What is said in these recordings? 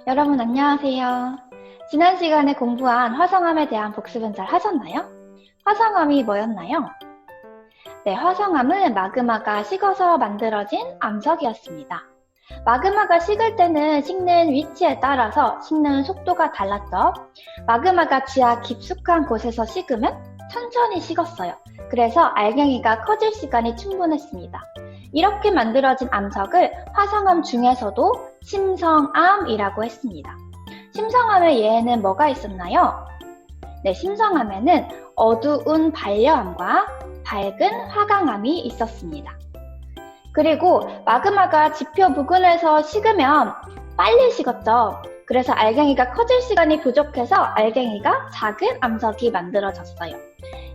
여러분 안녕하세요. 지난 시간에 공부한 화성암에 대한 복습은 잘 하셨나요? 화성암이 뭐였나요? 네, 화성암은 마그마가 식어서 만들어진 암석이었습니다. 마그마가 식을 때는 식는 위치에 따라서 식는 속도가 달랐죠. 마그마가 지하 깊숙한 곳에서 식으면 천천히 식었어요. 그래서 알갱이가 커질 시간이 충분했습니다. 이렇게 만들어진 암석을 화성암 중에서도 심성암이라고 했습니다. 심성암의 예에는 뭐가 있었나요? 네, 심성암에는 어두운 반려암과 밝은 화강암이 있었습니다. 그리고 마그마가 지표 부근에서 식으면 빨리 식었죠. 그래서 알갱이가 커질 시간이 부족해서 알갱이가 작은 암석이 만들어졌어요.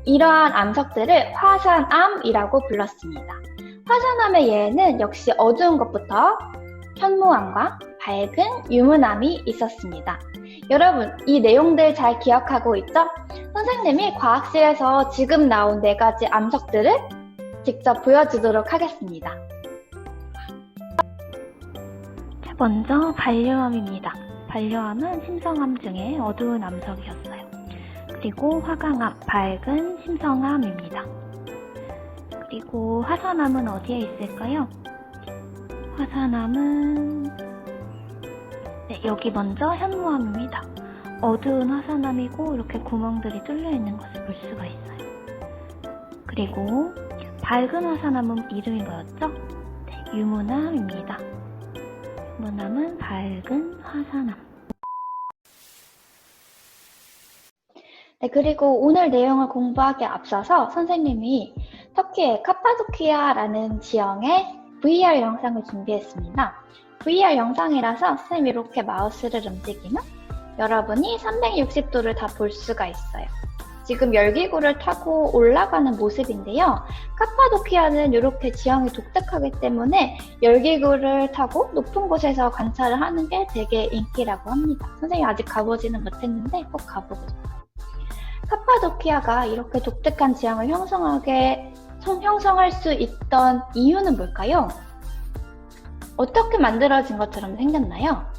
이러한 암석들을 화산암이라고 불렀습니다. 화산암의 예에는 역시 어두운 것부터 현무암과 밝은 유문암이 있었습니다. 여러분, 이 내용들 잘 기억하고 있죠? 선생님이 과학실에서 지금 나온 4가지 암석들을 직접 보여주도록 하겠습니다. 먼저 반려암입니다. 반려암은 심성암 중에 어두운 암석이었어요. 그리고 화강암, 밝은 심성암입니다. 그리고 화산암은 어디에 있을까요? 화산암은 네, 여기 먼저 현무암입니다. 어두운 화산암이고 이렇게 구멍들이 뚫려 있는 것을 볼 수가 있어요. 그리고 밝은 화산암은 이름이 뭐였죠? 네, 유문암입니다. 유문암은 밝은 화산암. 네, 그리고 오늘 내용을 공부하기에 앞서서 선생님이 터키의 카파도키아라는 지형의 VR 영상을 준비했습니다. VR 영상이라서 선생님이 이렇게 마우스를 움직이면 여러분이 360도를 다 볼 수가 있어요. 지금 열기구를 타고 올라가는 모습인데요. 카파도키아는 이렇게 지형이 독특하기 때문에 열기구를 타고 높은 곳에서 관찰을 하는 게 되게 인기라고 합니다. 선생님이 아직 가보지는 못했는데 꼭 가보고 싶어요. 카파도키아가 이렇게 독특한 지형을 형성할 수 있던 이유는 뭘까요? 어떻게 만들어진 것처럼 생겼나요?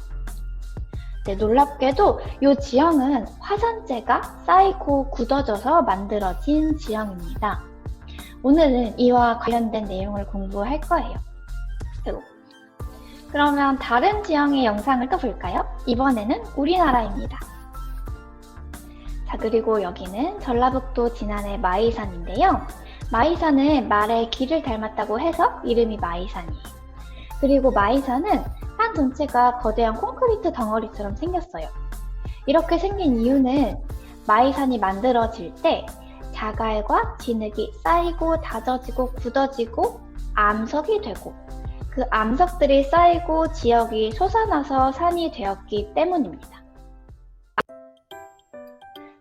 네, 놀랍게도 이 지형은 화산재가 쌓이고 굳어져서 만들어진 지형입니다. 오늘은 이와 관련된 내용을 공부할 거예요. 그러면 다른 지형의 영상을 또 볼까요? 이번에는 우리나라입니다. 자, 그리고 여기는 전라북도 진안의 마이산인데요. 마이산은 말의 길을 닮았다고 해서 이름이 마이산이에요. 그리고 마이산은 산 전체가 거대한 콘크리트 덩어리처럼 생겼어요. 이렇게 생긴 이유는 마이산이 만들어질 때 자갈과 진흙이 쌓이고 다져지고 굳어지고 암석이 되고 그 암석들이 쌓이고 지역이 솟아나서 산이 되었기 때문입니다.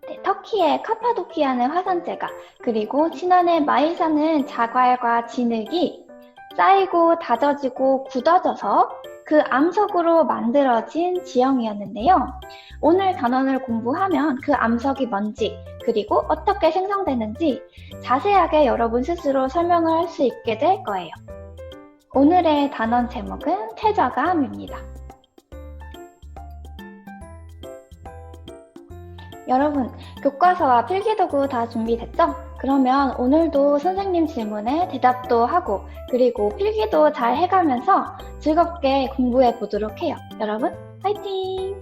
네, 터키의 카파도키아는 화산재가 그리고 진안의 마이산은 자갈과 진흙이 쌓이고 다져지고 굳어져서 그 암석으로 만들어진 지형이었는데요. 오늘 단원을 공부하면 그 암석이 뭔지 그리고 어떻게 생성되는지 자세하게 여러분 스스로 설명을 할 수 있게 될 거예요. 오늘의 단원 제목은 퇴적암입니다. 여러분, 교과서와 필기도구 다 준비됐죠? 그러면 오늘도 선생님 질문에 대답도 하고 그리고 필기도 잘 해가면서 즐겁게 공부해 보도록 해요. 여러분, 화이팅!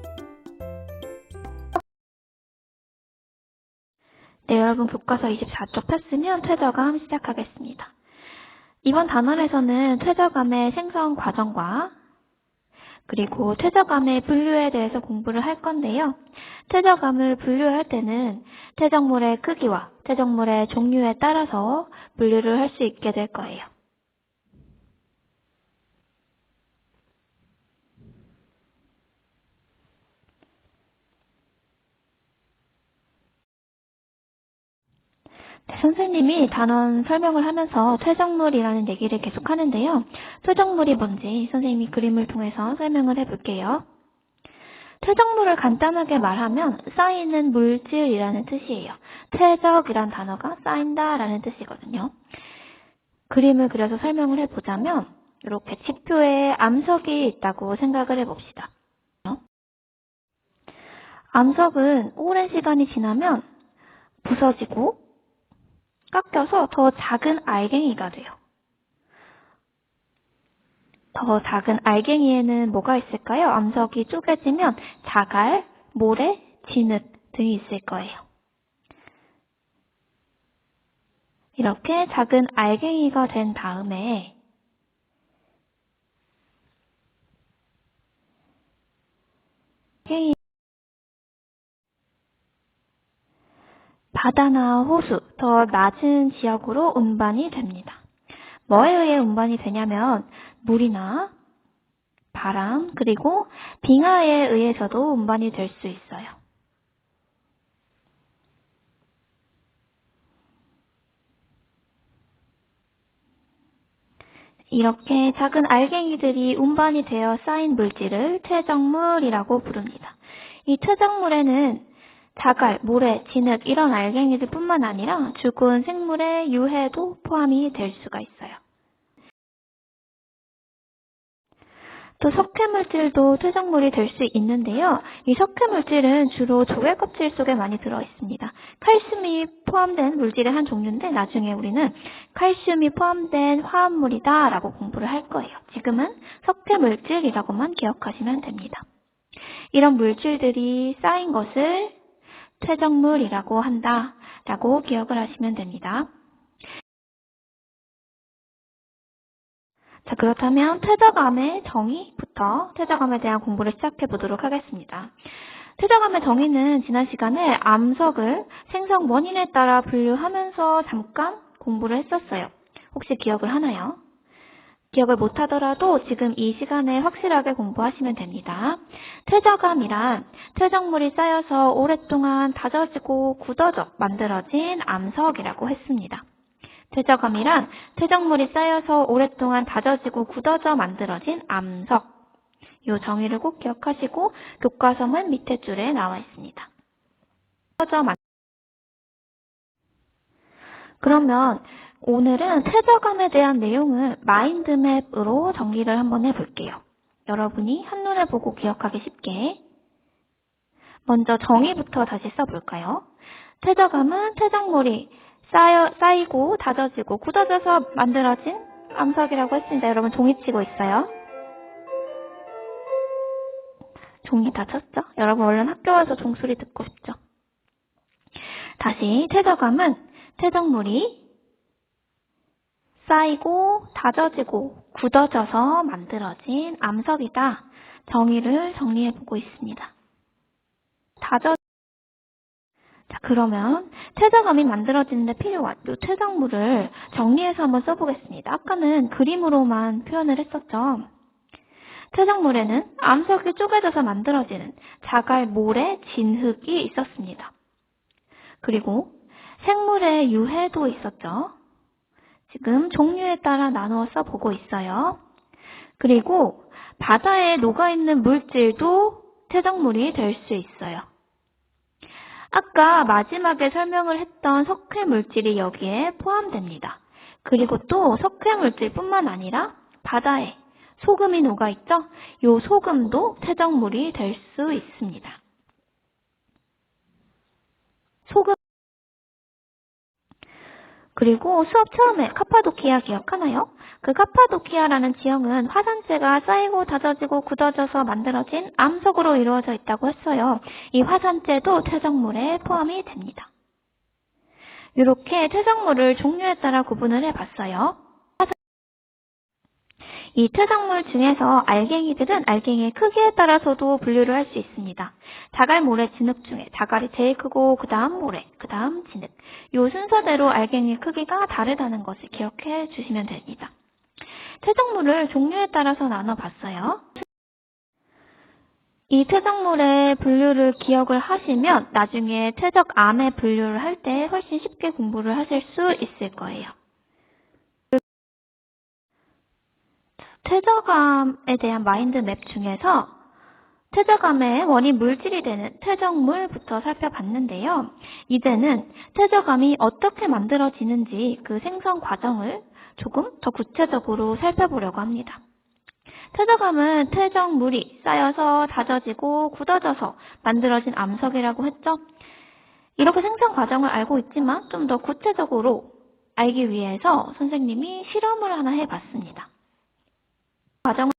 네, 여러분 교과서 24쪽 폈으면 퇴적암 시작하겠습니다. 이번 단원에서는 퇴적암의 생성 과정과 그리고 퇴적암의 분류에 대해서 공부를 할 건데요. 퇴적암을 분류할 때는 퇴적물의 크기와 퇴적물의 종류에 따라서 분류를 할 수 있게 될 거예요. 네, 선생님이 단원 설명을 하면서 퇴적물이라는 얘기를 계속 하는데요. 퇴적물이 뭔지 선생님이 그림을 통해서 설명을 해볼게요. 퇴적물을 간단하게 말하면 쌓이는 물질이라는 뜻이에요. 퇴적이란 단어가 쌓인다라는 뜻이거든요. 그림을 그려서 설명을 해보자면 이렇게 지표에 암석이 있다고 생각을 해봅시다. 암석은 오랜 시간이 지나면 부서지고 깎여서 더 작은 알갱이가 돼요. 더 작은 알갱이에는 뭐가 있을까요? 암석이 쪼개지면 자갈, 모래, 진흙 등이 있을 거예요. 이렇게 작은 알갱이가 된 다음에 바다나 호수, 더 낮은 지역으로 운반이 됩니다. 뭐에 의해 운반이 되냐면 물이나 바람, 그리고 빙하에 의해서도 운반이 될 수 있어요. 이렇게 작은 알갱이들이 운반이 되어 쌓인 물질을 퇴적물이라고 부릅니다. 이 퇴적물에는 자갈, 모래, 진흙 이런 알갱이들 뿐만 아니라 죽은 생물의 유해도 포함이 될 수가 있어요. 또 석회물질도 퇴적물이 될 수 있는데요. 이 석회물질은 주로 조개 껍질 속에 많이 들어있습니다. 칼슘이 포함된 물질의 한 종류인데 나중에 우리는 칼슘이 포함된 화합물이다 라고 공부를 할 거예요. 지금은 석회물질이라고만 기억하시면 됩니다. 이런 물질들이 쌓인 것을 퇴적물이라고 한다 라고 기억을 하시면 됩니다. 자, 그렇다면 퇴적암의 정의부터 퇴적암에 대한 공부를 시작해 보도록 하겠습니다. 퇴적암의 정의는 지난 시간에 암석을 생성 원인에 따라 분류하면서 잠깐 공부를 했었어요. 혹시 기억을 하나요? 기억을 못하더라도 지금 이 시간에 확실하게 공부하시면 됩니다. 퇴적암이란 퇴적물이 쌓여서 오랫동안 다져지고 굳어져 만들어진 암석이라고 했습니다. 퇴적암이란 퇴적물이 쌓여서 오랫동안 다져지고 굳어져 만들어진 암석. 이 정의를 꼭 기억하시고 교과서는 밑에 줄에 나와 있습니다. 그러면 오늘은 퇴적암에 대한 내용을 마인드맵으로 정리를 한번 해볼게요. 여러분이 한눈에 보고 기억하기 쉽게. 먼저 정의부터 다시 써볼까요? 퇴적암은 퇴적물이 쌓이고 다져지고 굳어져서 만들어진 암석이라고 했습니다. 여러분 종이 치고 있어요. 종이 다 쳤죠? 여러분 얼른 학교 와서 종소리 듣고 싶죠? 다시 퇴적암은 퇴적물이 쌓이고 다져지고 굳어져서 만들어진 암석이다. 정의를 정리해보고 있습니다. 자, 그러면 퇴적암이 만들어지는데 필요한 이 퇴적물을 정리해서 한번 써보겠습니다. 아까는 그림으로만 표현을 했었죠. 퇴적물에는 암석이 쪼개져서 만들어지는 자갈, 모래, 진흙이 있었습니다. 그리고 생물의 유해도 있었죠. 지금 종류에 따라 나누어 써보고 있어요. 그리고 바다에 녹아있는 물질도 퇴적물이 될 수 있어요. 아까 마지막에 설명을 했던 석회물질이 여기에 포함됩니다. 그리고 또 석회물질뿐만 아니라 바다에 소금이 녹아있죠? 이 소금도 퇴적물이 될 수 있습니다. 소금. 그리고 수업 처음에 카파도키아 기억하나요? 그 카파도키아라는 지형은 화산재가 쌓이고 다져지고 굳어져서 만들어진 암석으로 이루어져 있다고 했어요. 이 화산재도 퇴적물에 포함이 됩니다. 이렇게 퇴적물을 종류에 따라 구분을 해봤어요. 이 퇴적물 중에서 알갱이들은 알갱이의 크기에 따라서도 분류를 할 수 있습니다. 자갈, 모래, 진흙 중에 자갈이 제일 크고 그 다음 모래, 그 다음 진흙. 이 순서대로 알갱이의 크기가 다르다는 것을 기억해 주시면 됩니다. 퇴적물을 종류에 따라서 나눠봤어요. 이 퇴적물의 분류를 기억을 하시면 나중에 퇴적암의 분류를 할 때 훨씬 쉽게 공부를 하실 수 있을 거예요. 퇴적암에 대한 마인드맵 중에서 퇴적암의 원인 물질이 되는 퇴적물부터 살펴봤는데요. 이제는 퇴적암이 어떻게 만들어지는지 그 생성 과정을 조금 더 구체적으로 살펴보려고 합니다. 퇴적암은 퇴적물이 쌓여서 다져지고 굳어져서 만들어진 암석이라고 했죠. 이렇게 생성 과정을 알고 있지만 좀 더 구체적으로 알기 위해서 선생님이 실험을 하나 해봤습니다. 과정은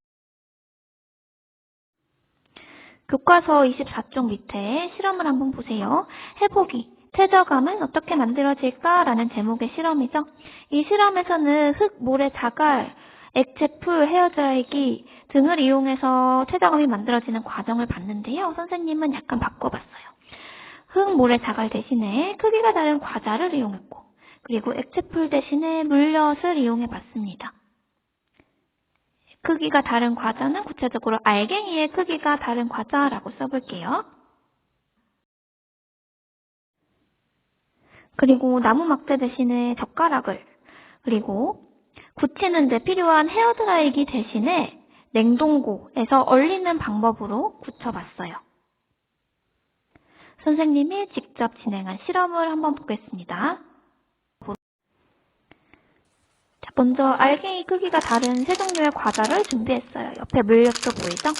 교과서 24쪽 밑에 실험을 한번 보세요. 해보기. 퇴적암은 어떻게 만들어질까? 라는 제목의 실험이죠. 이 실험에서는 흙, 모래, 자갈, 액체, 풀, 헤어드라이기 등을 이용해서 퇴적암이 만들어지는 과정을 봤는데요. 선생님은 약간 바꿔봤어요. 흙, 모래, 자갈 대신에 크기가 다른 과자를 이용했고, 그리고 액체, 풀 대신에 물엿을 이용해봤습니다. 크기가 다른 과자는 구체적으로 알갱이의 크기가 다른 과자라고 써볼게요. 그리고 나무 막대 대신에 젓가락을, 그리고 굳히는 데 필요한 헤어드라이기 대신에 냉동고에서 얼리는 방법으로 굳혀봤어요. 선생님이 직접 진행한 실험을 한번 보겠습니다. 먼저 알갱이 크기가 다른 세 종류의 과자를 준비했어요. 옆에 물엿도 보이죠?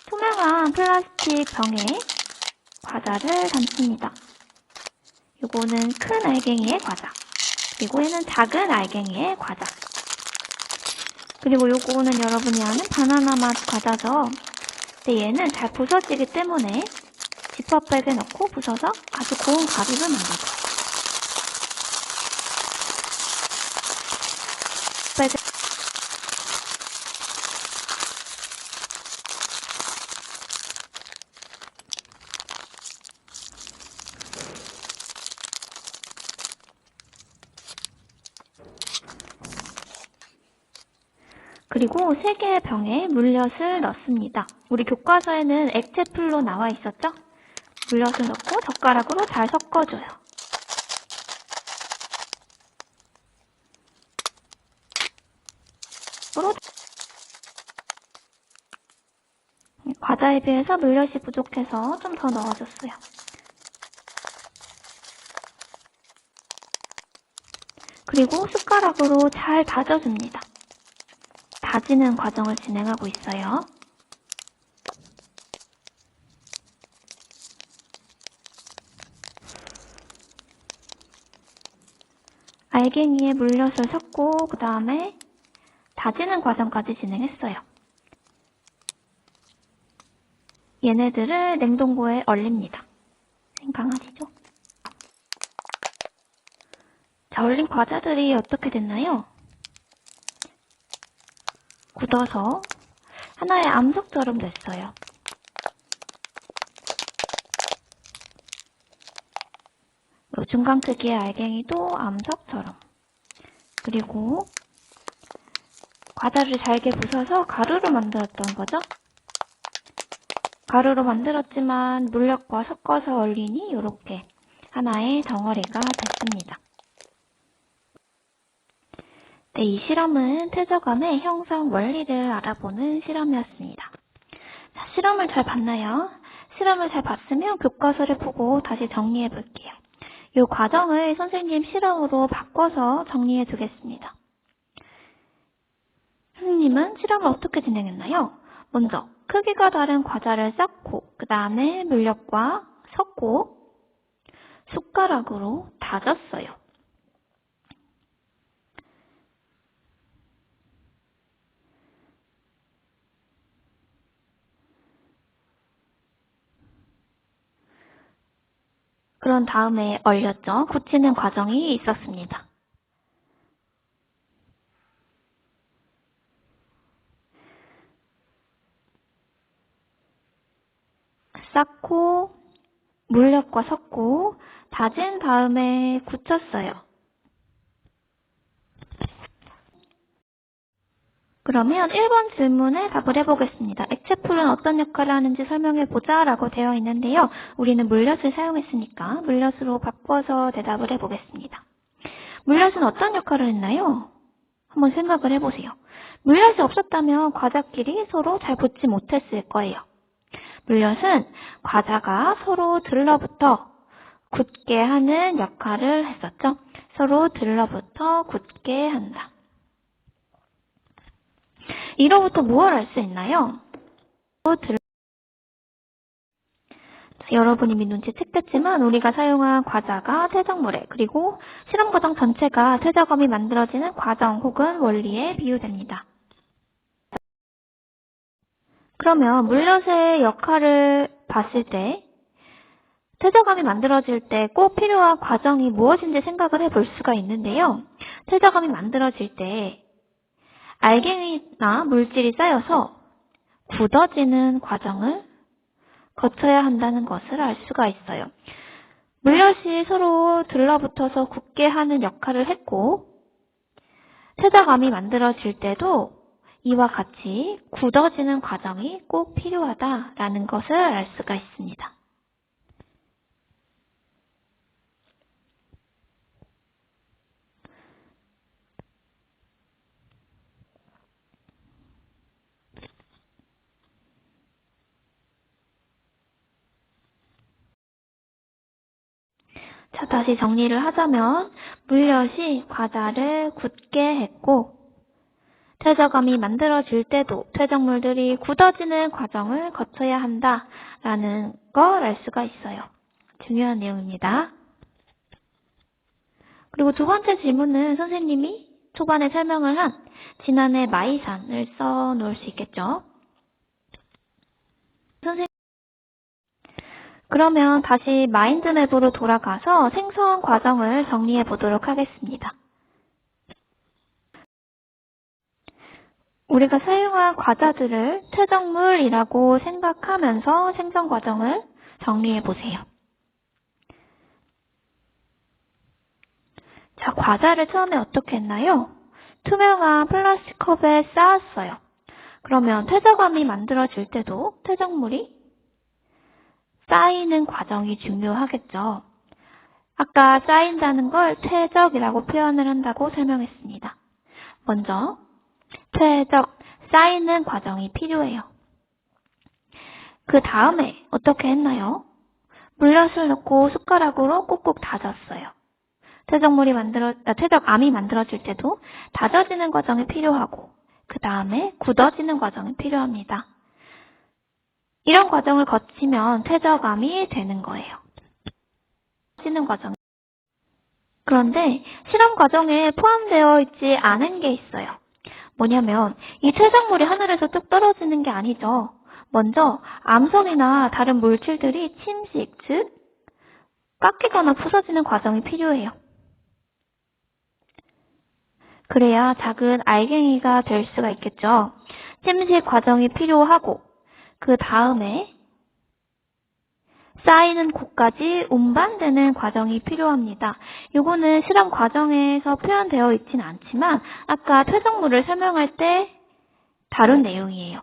투명한 플라스틱 병에 과자를 담습니다. 요거는 큰 알갱이의 과자, 그리고 얘는 작은 알갱이의 과자, 그리고 요거는 여러분이 아는 바나나 맛 과자죠. 근데 얘는 잘 부서지기 때문에 지퍼백에 넣고 부숴서 아주 고운 가루를 만들어요. 그리고 3개의 병에 물엿을 넣습니다. 우리 교과서에는 액체풀로 나와 있었죠? 물엿을 넣고 젓가락으로 잘 섞어줘요. 과자에 비해서 물엿이 부족해서 좀 더 넣어줬어요. 그리고 숟가락으로 잘 다져줍니다. 다지는 과정을 진행하고 있어요. 알갱이에 물엿을 섞고 그 다음에 다지는 과정까지 진행했어요. 얘네들을 냉동고에 얼립니다. 강하시죠? 자, 얼린 과자들이 어떻게 됐나요? 굳어서 하나의 암석처럼 됐어요. 중간 크기의 알갱이도 암석처럼. 그리고 과자를 잘게 부숴서 가루로 만들었던 거죠. 가루로 만들었지만 물엿과 섞어서 얼리니 이렇게 하나의 덩어리가 됐습니다. 네, 이 실험은 퇴적암의 형성 원리를 알아보는 실험이었습니다. 자, 실험을 잘 봤나요? 실험을 잘 봤으면 교과서를 보고 다시 정리해 볼게요. 이 과정을 선생님 실험으로 바꿔서 정리해 두겠습니다. 선생님은 실험을 어떻게 진행했나요? 먼저 크기가 다른 과자를 쌓고 그 다음에 물엿과 섞고 숟가락으로 다졌어요. 그런 다음에 얼렸죠. 굳히는 과정이 있었습니다. 쌓고 물엿과 섞고 다진 다음에 굳혔어요. 그러면 1번 질문에 답을 해보겠습니다. 액체풀은 어떤 역할을 하는지 설명해보자 라고 되어 있는데요. 우리는 물엿을 사용했으니까 물엿으로 바꿔서 대답을 해보겠습니다. 물엿은 어떤 역할을 했나요? 한번 생각을 해보세요. 물엿이 없었다면 과자끼리 서로 잘 붙지 못했을 거예요. 물엿은 과자가 서로 들러붙어 굳게 하는 역할을 했었죠. 서로 들러붙어 굳게 한다. 이로부터 무엇을 알 수 있나요? 여러분이 이미 눈치챘겠지만 우리가 사용한 과자가 퇴적물에, 그리고 실험 과정 전체가 퇴적암이 만들어지는 과정 혹은 원리에 비유됩니다. 그러면 물엿의 역할을 봤을 때 퇴적암이 만들어질 때 꼭 필요한 과정이 무엇인지 생각을 해볼 수가 있는데요. 퇴적암이 만들어질 때 알갱이나 물질이 쌓여서 굳어지는 과정을 거쳐야 한다는 것을 알 수가 있어요. 물엿이 서로 들러붙어서 굳게 하는 역할을 했고, 퇴적암이 만들어질 때도 이와 같이 굳어지는 과정이 꼭 필요하다라는 것을 알 수가 있습니다. 자, 다시 정리를 하자면 물엿이 과자를 굳게 했고, 퇴적암이 만들어질 때도 퇴적물들이 굳어지는 과정을 거쳐야 한다라는 걸 알 수가 있어요. 중요한 내용입니다. 그리고 두 번째 질문은 선생님이 초반에 설명을 한 지난해 마이산을 써 놓을 수 있겠죠. 그러면 다시 마인드맵으로 돌아가서 생성 과정을 정리해 보도록 하겠습니다. 우리가 사용한 과자들을 퇴적물이라고 생각하면서 생성 과정을 정리해 보세요. 자, 과자를 처음에 어떻게 했나요? 투명한 플라스틱 컵에 쌓았어요. 그러면 퇴적암이 만들어질 때도 퇴적물이 쌓이는 과정이 중요하겠죠. 아까 쌓인다는 걸 퇴적이라고 표현을 한다고 설명했습니다. 먼저 퇴적, 쌓이는 과정이 필요해요. 그 다음에 어떻게 했나요? 물엿을 넣고 숟가락으로 꾹꾹 다졌어요. 퇴적암이 만들어질 때도 다져지는 과정이 필요하고, 그 다음에 굳어지는 과정이 필요합니다. 이런 과정을 거치면 퇴적암이 되는 거예요. 그런데 실험 과정에 포함되어 있지 않은 게 있어요. 뭐냐면 이 퇴적물이 하늘에서 뚝 떨어지는 게 아니죠. 먼저 암석이나 다른 물질들이 침식, 즉 깎이거나 부서지는 과정이 필요해요. 그래야 작은 알갱이가 될 수가 있겠죠. 침식 과정이 필요하고, 그 다음에 쌓이는 곳까지 운반되는 과정이 필요합니다. 이거는 실험 과정에서 표현되어 있지는 않지만 아까 퇴적물을 설명할 때 다룬 내용이에요.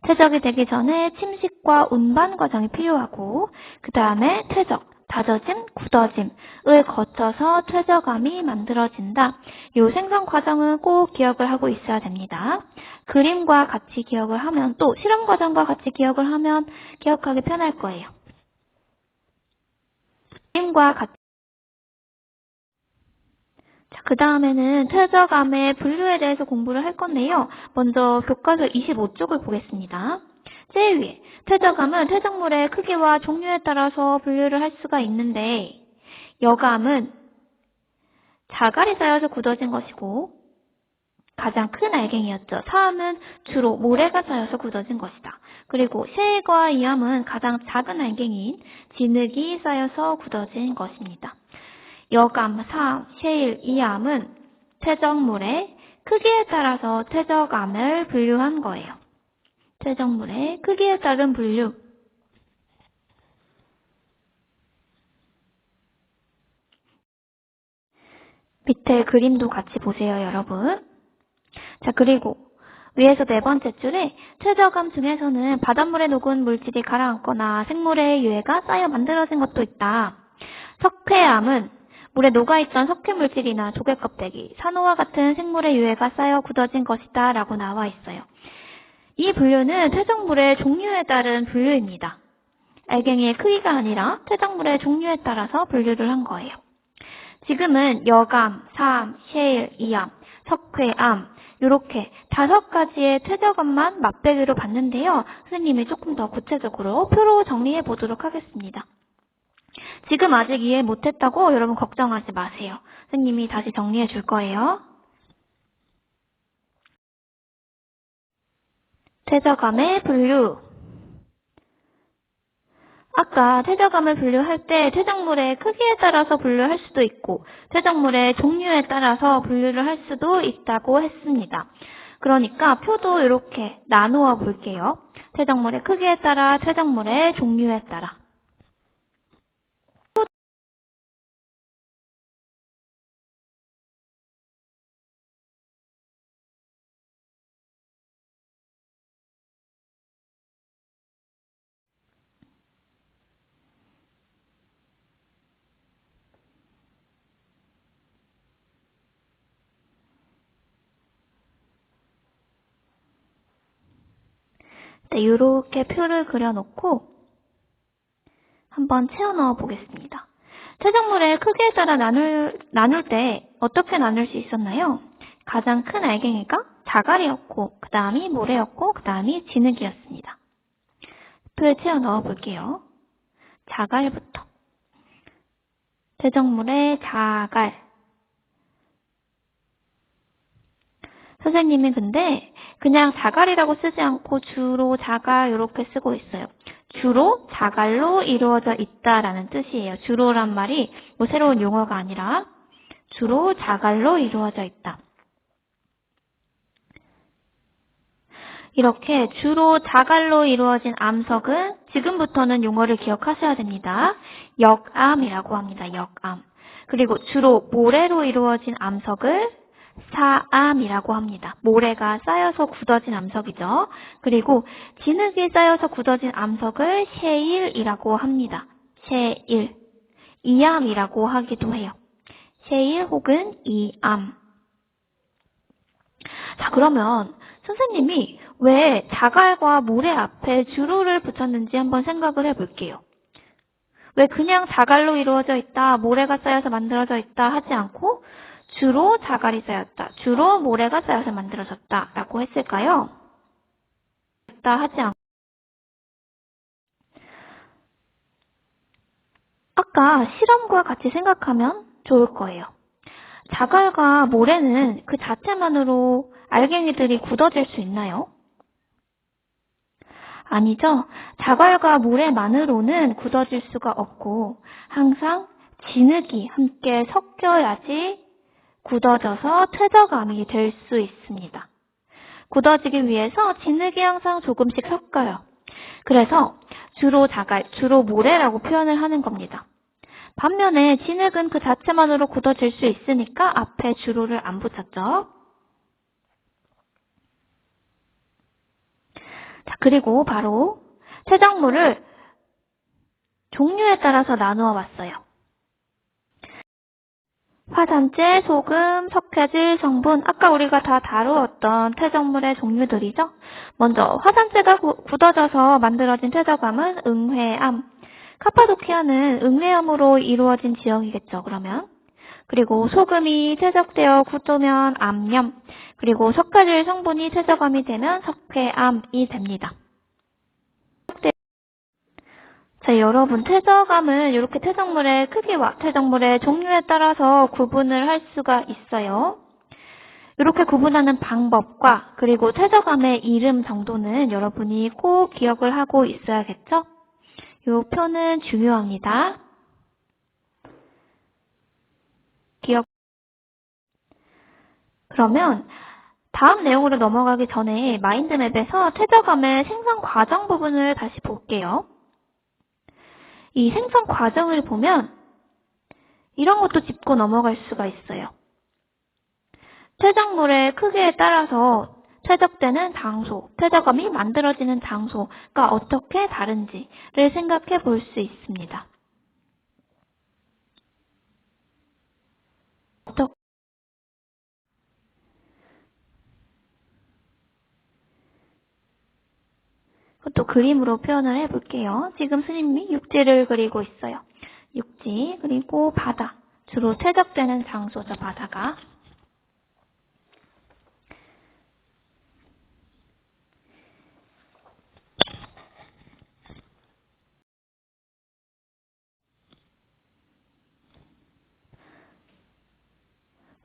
퇴적이 되기 전에 침식과 운반 과정이 필요하고, 그 다음에 퇴적, 다져짐, 굳어짐을 거쳐서 퇴적암이 만들어진다. 이 생성 과정은 꼭 기억을 하고 있어야 됩니다. 그림과 같이 기억을 하면, 또 실험 과정과 같이 기억을 하면 기억하기 편할 거예요. 그림과 같이. 자, 그 다음에는 퇴적암의 분류에 대해서 공부를 할 건데요. 먼저 교과서 25쪽을 보겠습니다. 제일 위에 퇴적암은 퇴적물의 크기와 종류에 따라서 분류를 할 수가 있는데, 여감은 자갈이 쌓여서 굳어진 것이고 가장 큰 알갱이였죠. 사암은 주로 모래가 쌓여서 굳어진 것이다. 그리고 셰일과 이암은 가장 작은 알갱이인 진흙이 쌓여서 굳어진 것입니다. 여감, 사암, 셰일, 이암은 퇴적물의 크기에 따라서 퇴적암을 분류한 거예요. 퇴적물의 크기에 따른 분류. 밑에 그림도 같이 보세요, 여러분. 자, 그리고 위에서 네 번째 줄에 퇴적암 중에서는 바닷물에 녹은 물질이 가라앉거나 생물의 유해가 쌓여 만들어진 것도 있다. 석회암은 물에 녹아있던 석회물질이나 조개 껍데기, 산호와 같은 생물의 유해가 쌓여 굳어진 것이다 라고 나와 있어요. 이 분류는 퇴적물의 종류에 따른 분류입니다. 알갱이의 크기가 아니라 퇴적물의 종류에 따라서 분류를 한 거예요. 지금은 여감, 사암, 셰일, 이암, 석회암 이렇게 5가지의 퇴적암만 맛배기로 봤는데요. 선생님이 조금 더 구체적으로 표로 정리해 보도록 하겠습니다. 지금 아직 이해 못했다고 여러분 걱정하지 마세요. 선생님이 다시 정리해 줄 거예요. 퇴적암의 분류. 아까 퇴적암을 분류할 때 퇴적물의 크기에 따라서 분류할 수도 있고 퇴적물의 종류에 따라서 분류를 할 수도 있다고 했습니다. 그러니까 표도 이렇게 나누어 볼게요. 퇴적물의 크기에 따라, 퇴적물의 종류에 따라. 네, 이렇게 표를 그려놓고 한번 채워 넣어 보겠습니다. 퇴적물의 크기에 따라 나눌 때 어떻게 나눌 수 있었나요? 가장 큰 알갱이가 자갈이었고 그 다음이 모래였고 그 다음이 진흙이었습니다. 표에 채워 넣어 볼게요. 자갈부터. 퇴적물의 자갈. 선생님이 근데 그냥 자갈이라고 쓰지 않고 주로 자갈 이렇게 쓰고 있어요. 주로 자갈로 이루어져 있다라는 뜻이에요. 주로란 말이 뭐 새로운 용어가 아니라 주로 자갈로 이루어져 있다. 이렇게 주로 자갈로 이루어진 암석은 지금부터는 용어를 기억하셔야 됩니다. 역암이라고 합니다. 역암. 그리고 주로 모래로 이루어진 암석을 사암이라고 합니다. 모래가 쌓여서 굳어진 암석이죠. 그리고 진흙이 쌓여서 굳어진 암석을 셰일이라고 합니다. 셰일. 이암이라고 하기도 해요. 셰일 혹은 이암. 자, 그러면 선생님이 왜 자갈과 모래 앞에 주로를 붙였는지 한번 생각을 해볼게요. 왜 그냥 자갈로 이루어져 있다, 모래가 쌓여서 만들어져 있다 하지 않고 주로 자갈이 쌓였다, 주로 모래가 쌓여서 만들어졌다 라고 했을까요? 하지 않고 아까 실험과 같이 생각하면 좋을 거예요. 자갈과 모래는 그 자체만으로 알갱이들이 굳어질 수 있나요? 아니죠. 자갈과 모래만으로는 굳어질 수가 없고 항상 진흙이 함께 섞여야지 굳어져서 퇴적암이 될 수 있습니다. 굳어지기 위해서 진흙이 항상 조금씩 섞여요. 그래서 주로 자갈, 주로 모래라고 표현을 하는 겁니다. 반면에 진흙은 그 자체만으로 굳어질 수 있으니까 앞에 주로를 안 붙였죠. 자, 그리고 바로 퇴적물을 종류에 따라서 나누어 봤어요. 화산재, 소금, 석회질, 성분, 아까 우리가 다 다루었던 퇴적물의 종류들이죠. 먼저 화산재가 굳어져서 만들어진 퇴적암은 응회암, 카파도키아는 응회암으로 이루어진 지형이겠죠, 그러면. 그리고 소금이 퇴적되어 굳으면 암염, 그리고 석회질 성분이 퇴적암이 되면 석회암이 됩니다. 자, 여러분, 퇴적암은 이렇게 퇴적물의 크기와 퇴적물의 종류에 따라서 구분을 할 수가 있어요. 이렇게 구분하는 방법과 그리고 퇴적암의 이름 정도는 여러분이 꼭 기억을 하고 있어야겠죠? 이 표는 중요합니다. 그러면 다음 내용으로 넘어가기 전에 마인드맵에서 퇴적암의 생산 과정 부분을 다시 볼게요. 이 생산 과정을 보면 이런 것도 짚고 넘어갈 수가 있어요. 퇴적물의 크기에 따라서 퇴적되는 장소, 퇴적암이 만들어지는 장소가 어떻게 다른지를 생각해 볼 수 있습니다. 또 그림으로 표현을 해볼게요. 지금 스님이 육지를 그리고 있어요. 육지, 그리고 바다. 주로 퇴적되는 장소죠, 바다가.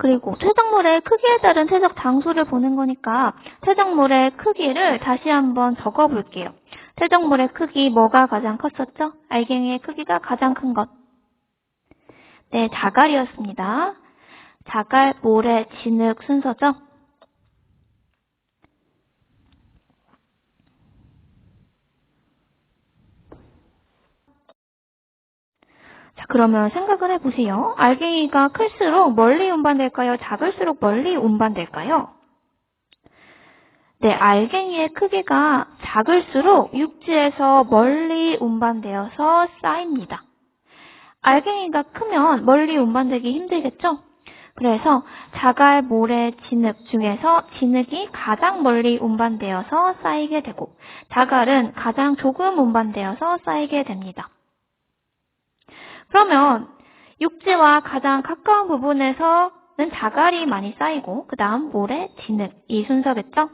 그리고 퇴적물의 크기에 따른 퇴적 장소를 보는 거니까 퇴적물의 크기를 다시 한번 적어볼게요. 퇴적물의 크기 뭐가 가장 컸었죠? 알갱이의 크기가 가장 큰 것. 네, 자갈이었습니다. 자갈, 모래, 진흙 순서죠? 자, 그러면 생각을 해보세요. 알갱이가 클수록 멀리 운반될까요? 작을수록 멀리 운반될까요? 네, 알갱이의 크기가 작을수록 육지에서 멀리 운반되어서 쌓입니다. 알갱이가 크면 멀리 운반되기 힘들겠죠? 그래서 자갈, 모래, 진흙 중에서 진흙이 가장 멀리 운반되어서 쌓이게 되고 자갈은 가장 조금 운반되어서 쌓이게 됩니다. 그러면 육지와 가장 가까운 부분에서는 자갈이 많이 쌓이고 그 다음 모래, 진흙 이 순서겠죠?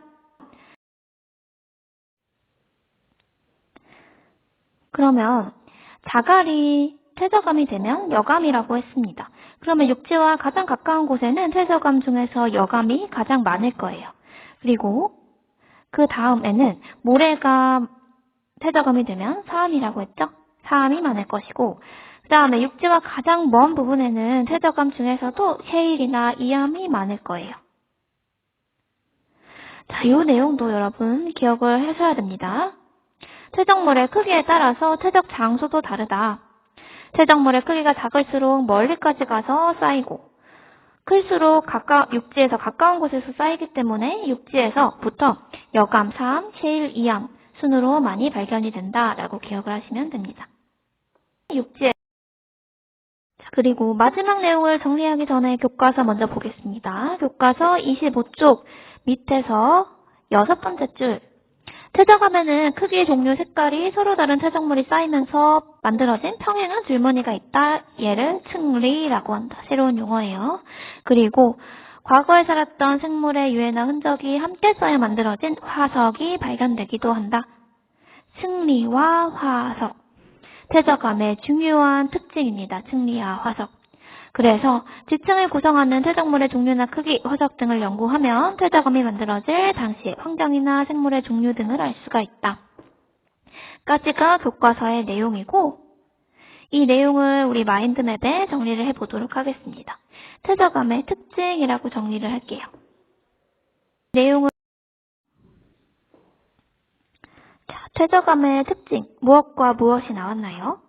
그러면 자갈이 퇴적암이 되면 여감이라고 했습니다. 그러면 육지와 가장 가까운 곳에는 퇴적암 중에서 여감이 가장 많을 거예요. 그리고 그 다음에는 모래가 퇴적암이 되면 사암이라고 했죠? 사암이 많을 것이고 그 다음에 육지와 가장 먼 부분에는 퇴적암 중에서도 셰일이나 이암이 많을 거예요. 자, 이 내용도 여러분 기억을 하셔야 됩니다. 퇴적물의 크기에 따라서 퇴적 장소도 다르다. 퇴적물의 크기가 작을수록 멀리까지 가서 쌓이고 클수록 육지에서 가까운 곳에서 쌓이기 때문에 육지에서부터 여감, 사암, 셰일, 이암 순으로 많이 발견이 된다라고 기억을 하시면 됩니다. 육지에 그리고 마지막 내용을 정리하기 전에 교과서 먼저 보겠습니다. 교과서 25쪽 밑에서 6번째 줄 퇴적암에는 크기, 종류, 색깔이 서로 다른 퇴적물이 쌓이면서 만들어진 평행한 줄무늬가 있다. 얘를 층리라고 한다. 새로운 용어예요. 그리고 과거에 살았던 생물의 유해나 흔적이 함께 쌓여 만들어진 화석이 발견되기도 한다. 층리와 화석. 퇴적암의 중요한 특징입니다. 층리와 화석. 그래서 지층을 구성하는 퇴적물의 종류나 크기, 화석 등을 연구하면 퇴적암이 만들어질 당시의 환경이나 생물의 종류 등을 알 수가 있다. 까지가 교과서의 내용이고 이 내용을 우리 마인드맵에 정리를 해보도록 하겠습니다. 퇴적암의 특징이라고 정리를 할게요. 내용을 자, 퇴적암의 특징, 무엇과 무엇이 나왔나요?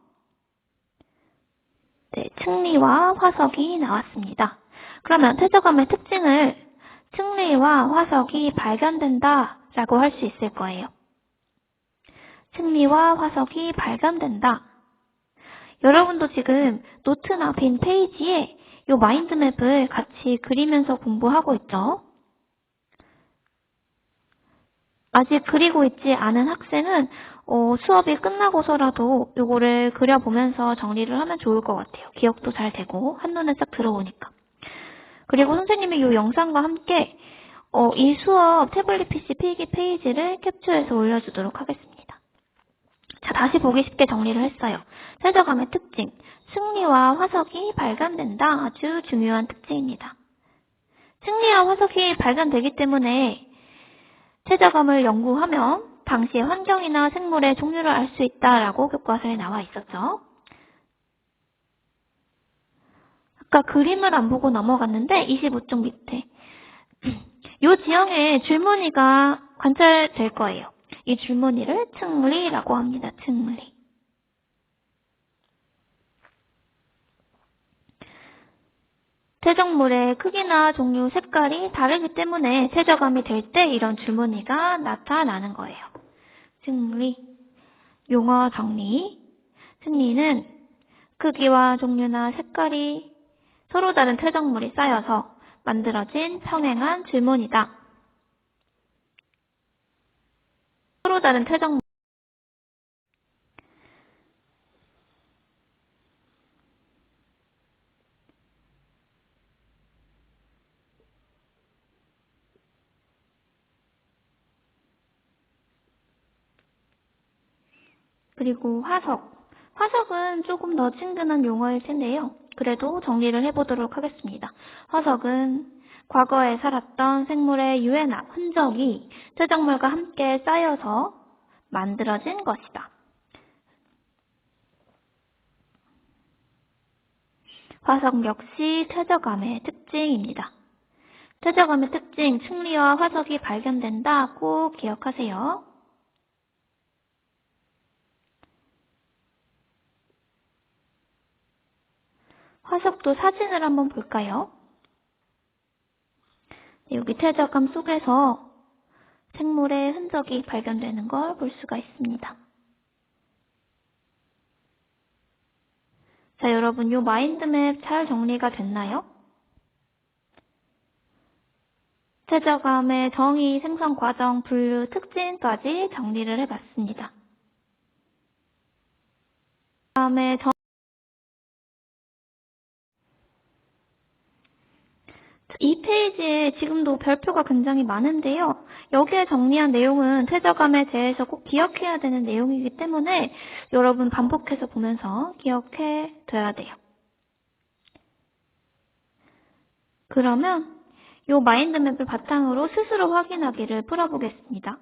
네, 층리와 화석이 나왔습니다. 그러면 퇴적암의 특징을 층리와 화석이 발견된다 라고 할 수 있을 거예요. 층리와 화석이 발견된다. 여러분도 지금 노트나 빈 페이지에 이 마인드맵을 같이 그리면서 공부하고 있죠? 아직 그리고 있지 않은 학생은 수업이 끝나고서라도 이거를 그려보면서 정리를 하면 좋을 것 같아요. 기억도 잘 되고 한눈에 싹 들어오니까. 그리고 선생님이 이 영상과 함께 이 수업 태블릿 PC 필기 페이지를 캡처해서 올려주도록 하겠습니다. 자, 다시 보기 쉽게 정리를 했어요. 퇴적암의 특징, 층리와 화석이 발견된다. 아주 중요한 특징입니다. 층리와 화석이 발견되기 때문에 퇴적암을 연구하면 당시의 환경이나 생물의 종류를 알 수 있다라고 교과서에 나와 있었죠. 아까 그림을 안 보고 넘어갔는데 25쪽 밑에 이 지형에 줄무늬가 관찰될 거예요. 이 줄무늬를 층리라고 합니다. 층리. 퇴적물의 크기나 종류, 색깔이 다르기 때문에 퇴적암이 될 때 이런 줄무늬가 나타나는 거예요. 층리. 용어 정리. 층리는 크기와 종류나 색깔이 서로 다른 퇴적물이 쌓여서 만들어진 평행한 줄무늬다. 서로 다른 퇴적물. 그리고 화석. 화석은 조금 더 친근한 용어일 텐데요. 그래도 정리를 해보도록 하겠습니다. 화석은 과거에 살았던 생물의 유해나 흔적이 퇴적물과 함께 쌓여서 만들어진 것이다. 화석 역시 퇴적암의 특징입니다. 퇴적암의 특징, 층리와 화석이 발견된다. 꼭 기억하세요. 화석도 사진을 한번 볼까요? 여기 퇴적암 속에서 생물의 흔적이 발견되는 걸 볼 수가 있습니다. 자, 여러분, 요 마인드맵 잘 정리가 됐나요? 퇴적암의 정의, 생성 과정, 분류, 특징까지 정리를 해봤습니다. 다음에 이 페이지에 지금도 별표가 굉장히 많은데요. 여기에 정리한 내용은 퇴적암에 대해서 꼭 기억해야 되는 내용이기 때문에 여러분 반복해서 보면서 기억해 둬야 돼요. 그러면 이 마인드맵을 바탕으로 스스로 확인하기를 풀어보겠습니다.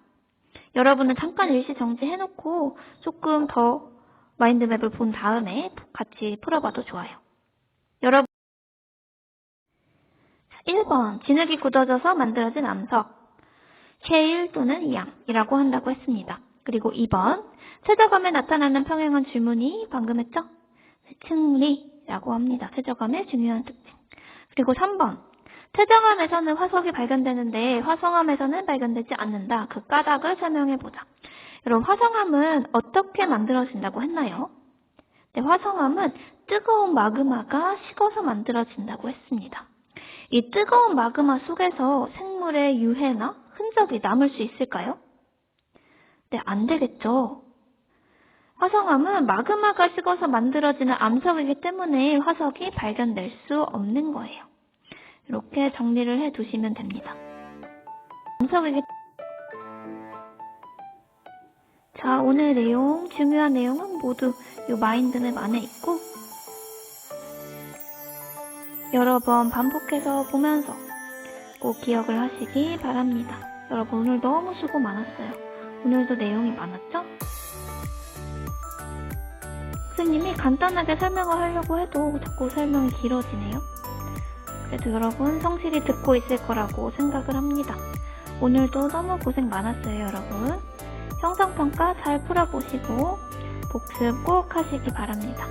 여러분은 잠깐 일시 정지해놓고 조금 더 마인드맵을 본 다음에 같이 풀어봐도 좋아요. 여러분 1번, 진흙이 굳어져서 만들어진 암석, 셰일 또는 이암이라고 한다고 했습니다. 그리고 2번, 퇴적암에 나타나는 평행한 줄무늬, 방금 했죠? 층리라고 합니다. 퇴적암의 중요한 특징. 그리고 3번, 퇴적암에서는 화석이 발견되는데 화성암에서는 발견되지 않는다. 그 까닭을 설명해보자. 여러분, 화성암은 어떻게 만들어진다고 했나요? 네, 화성암은 뜨거운 마그마가 식어서 만들어진다고 했습니다. 이 뜨거운 마그마 속에서 생물의 유해나 흔적이 남을 수 있을까요? 네, 안 되겠죠. 화성암은 마그마가 식어서 만들어지는 암석이기 때문에 화석이 발견될 수 없는 거예요. 이렇게 정리를 해두시면 됩니다. 암석이기 자, 오늘 내용, 중요한 내용은 모두 이 마인드맵 안에 있고 여러 번 반복해서 보면서 꼭 기억을 하시기 바랍니다. 여러분 오늘 너무 수고 많았어요. 오늘도 내용이 많았죠? 선생님이 간단하게 설명을 하려고 해도 자꾸 설명이 길어지네요. 그래도 여러분 성실히 듣고 있을 거라고 생각을 합니다. 오늘도 너무 고생 많았어요, 여러분. 형성평가 잘 풀어보시고 복습 꼭 하시기 바랍니다.